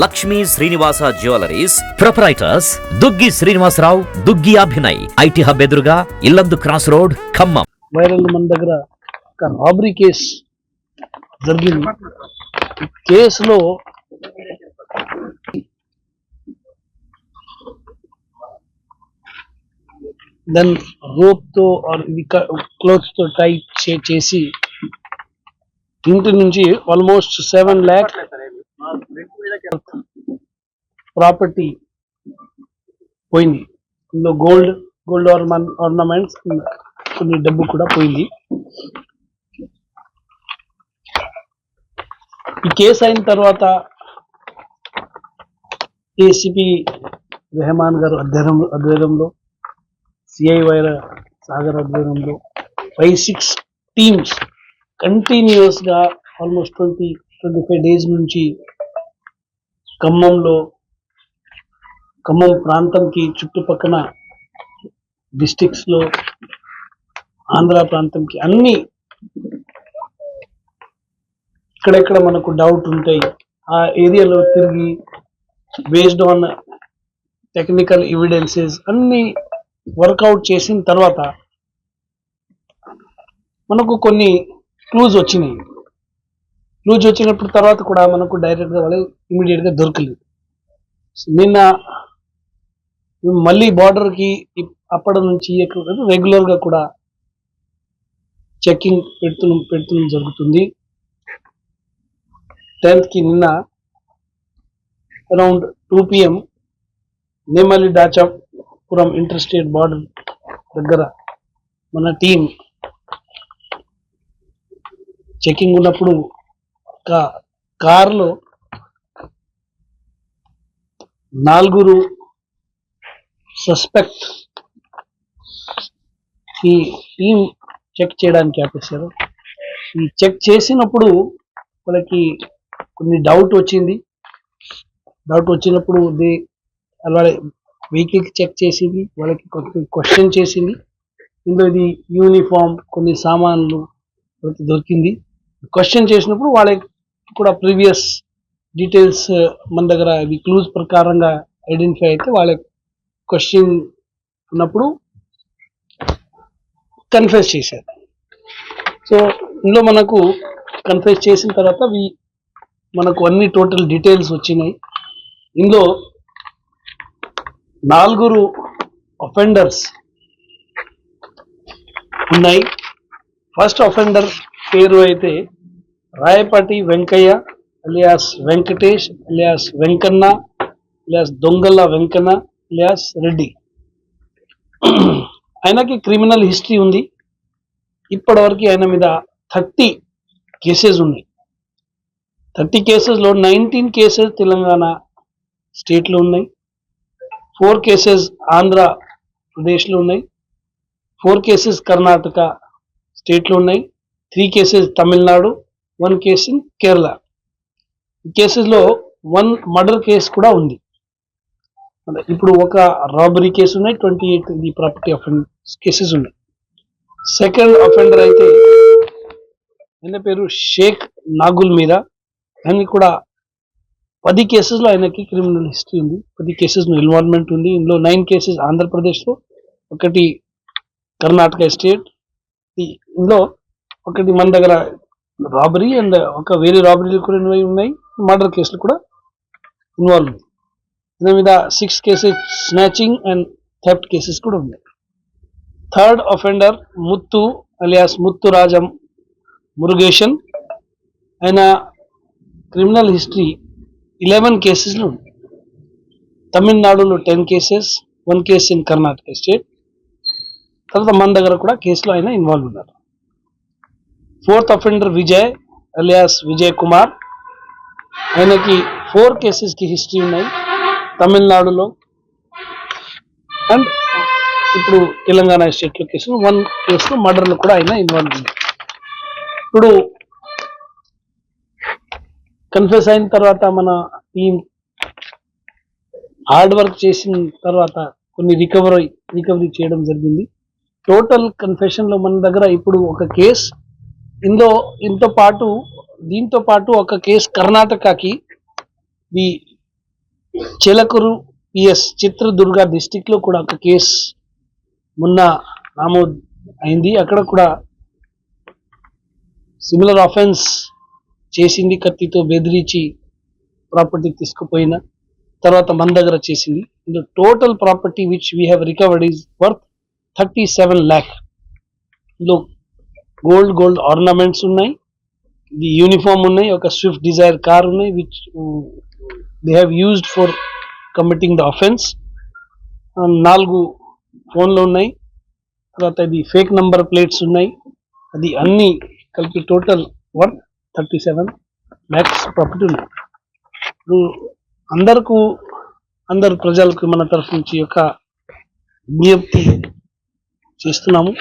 Lakshmi Srinivasa jewelleries proprietors Duggi Srinivasarao, Duggi Abhinay, IT hub ఎదురుగా Yellandu cross road, Khammam. Viral మన దగ్గర ఒక రాబరీ కేసు జరిగింది. కేసులో దెన్ రోప్ తో క్లోత్స్ తో టైట్ చేసి ఇంటి నుంచి ఆల్మోస్ట్ 7 lakh ప్రాపర్టీ పోయింది. ఇందులో గోల్డ్ ఆర్నమెంట్స్, కొన్ని డబ్బు కూడా పోయింది. ఈ కేసు అయిన తర్వాత ఏసీపీ రెహమాన్ గారు ఆధ్వర్యంలో, సిఐ వైర సాగర్ ఆధ్వర్యంలో 5-6 టీమ్స్ కంటిన్యూస్ గా ఆల్మోస్ట్ 20-25 డేస్ నుంచి ఖమ్మం ప్రాంతంకి చుట్టుపక్కల డిస్ట్రిక్ట్స్ లో, ఆంధ్ర ప్రాంతంకి అన్ని ఇక్కడెక్కడ మనకు డౌట్ ఉంటాయి ఆ ఏరియాలో తిరిగి బేస్డ్ ఆన్ టెక్నికల్ ఎవిడెన్సెస్ అన్ని వర్కౌట్ చేసిన తర్వాత మనకు కొన్ని క్లూజ్ వచ్చినాయి. క్లూజ్ వచ్చినప్పుడు తర్వాత కూడా మనకు డైరెక్ట్గా వాళ్ళు ఇమీడియట్ గా దొరకలేదు. నిన్న మళ్ళీ బార్డర్కి అప్పటి నుంచి రెగ్యులర్ గా కూడా చెకింగ్ పెడుతూ జరుగుతుంది. 10th కి నిన్న around 2 PM Nemali Dachapuram inter state border దగ్గర మన టీం చెకింగ్ ఉన్నప్పుడు కారులో 4 సస్పెక్ట్ ఈ టీం చెక్ చేయడానికి ఆపేశారు. ఈ చెక్ చేసినప్పుడు వాళ్ళకి కొన్ని డౌట్ వచ్చినప్పుడు అలాగే వెహికల్ చెక్ చేసింది, వాళ్ళకి క్వశ్చన్ చేసింది. ఇందులో ఇది యూనిఫామ్, కొన్ని సామాన్లు వాళ్ళకి దొరికింది. క్వశ్చన్ చేసినప్పుడు వాళ్ళకి కూడా ప్రీవియస్ డీటెయిల్స్ మన దగ్గర ఇవి క్లూజ్ ప్రకారంగా ఐడెంటిఫై అయితే వాళ్ళకి క్వశ్చన్ ఉన్నప్పుడు కన్ఫెస్ చేశారు. సో ఇందులో మనకు కన్ఫెస్ చేసిన తర్వాత మనకు అన్ని టోటల్ డీటెయిల్స్ వచ్చినాయి. ఇందులో 4 అఫెండర్స్ ఉన్నాయి. ఫస్ట్ అఫెండర్ పేరు అయితే Rayapati Venkaiah alias Venkatesh alias Venkanna alias దొంగల్ల వెంకన్న అలియాస్ రెడ్డి. ఆయనకి క్రిమినల్ హిస్టరీ ఉంది. ఇప్పటివరకు ఆయన మీద 30 కేసెస్ ఉన్నాయి. 30 కేసెస్లో 19 కేసెస్ తెలంగాణ స్టేట్లో ఉన్నాయి, 4 కేసెస్ ఆంధ్రప్రదేశ్లో ఉన్నాయి, 4 కేసెస్ కర్ణాటక స్టేట్లో ఉన్నాయి, 3 cases Tamil Nadu, 1 case in Kerala. ఈ కేసెస్లో 1 మర్డర్ కేసు కూడా ఉంది. ఇప్పుడు ఒక రాబరీ కేసు ఉన్నాయి, 28 ప్రాపర్టీ అఫెన్స్ కేసెస్ ఉన్నాయి. సెకండ్ అఫెండర్ అయితే ఆయన పేరు షేక్ నాగుల్ మీరా. ఆయన కూడా 10 కేసెస్లో ఆయనకి క్రిమినల్ హిస్టరీ ఉంది, 10 కేసెస్లో ఇన్వాల్వ్మెంట్ ఉంది. ఇందులో 9 కేసెస్ ఆంధ్రప్రదేశ్లో, 1 కర్ణాటక స్టేట్. ఇందులో 1 మన దగ్గర రాబరీ అండ్ ఒక వేరే రాబరీలు కూడా ఉన్నాయి, మర్డర్ కేసులు కూడా ఇన్వాల్వ్ ఉంది. దీని మీద 6 cases snatching and theft cases కూడా ఉన్నాయి. Third offender Muthu alias Muthu Rajam Murugesan. ఆయన క్రిమినల్ హిస్టరీ 11 కేసెస్లో ఉంది. తమిళనాడులో 10 cases, 1 case in Karnataka state. తర్వాత మన దగ్గర కూడా కేసులో ఆయన ఇన్వాల్వ్ ఉన్నారు. Fourth offender Vijay alias Vijay Kumar. ఆయనకి 4 కేసెస్కి హిస్టరీ ఉన్నాయి తమిళనాడులో అండ్ ఇప్పుడు తెలంగాణ స్టేట్లో కేసు. 1 కేసులో మర్డర్లో కూడా ఆయన ఇన్వాల్వ్ ఉన్నారు. ఇప్పుడు కన్ఫెస్ అయిన తర్వాత మన టీం హార్డ్ వర్క్ చేసిన తర్వాత కొన్ని రికవరీ చేయడం జరిగింది. టోటల్ కన్ఫెషన్ లో మన దగ్గర ఇప్పుడు ఒక కేసు, దీంతో పాటు ఒక కేసు కర్ణాటకకి చిలకూరు పిఎస్ చిత్రదుర్గ డిస్టిక్ లో కూడా ఒక కేసు మొన్న నమోదు అయింది. అక్కడ కూడా సిమిలర్ ఆఫెన్స్ చేసింది, కత్తితో బెదిరించి ప్రాపర్టీ తీసుకుపోయిన తర్వాత మన దగ్గర చేసింది. Total property which we have recovered is worth 37 lakh. ఇందులో గోల్డ్ ఆర్నమెంట్స్ ఉన్నాయి, ఇది యూనిఫామ్ ఉన్నాయి, ఒక స్విఫ్ట్ డిజైర్ కార్ ఉన్నాయి which they have used for committing the offence. 4 ఫోన్లు ఉన్నాయి, తర్వాత ఇది ఫేక్ నంబర్ ప్లేట్స్ ఉన్నాయి. అది అన్ని కలిపి టోటల్ వర్త్ 37 lakhs ప్రాపర్టీ ఉన్నాయి. ఇప్పుడు అందరు ప్రజలకు మన తరఫు నుంచి యొక్క విజ్ఞప్తి చేస్తున్నాము.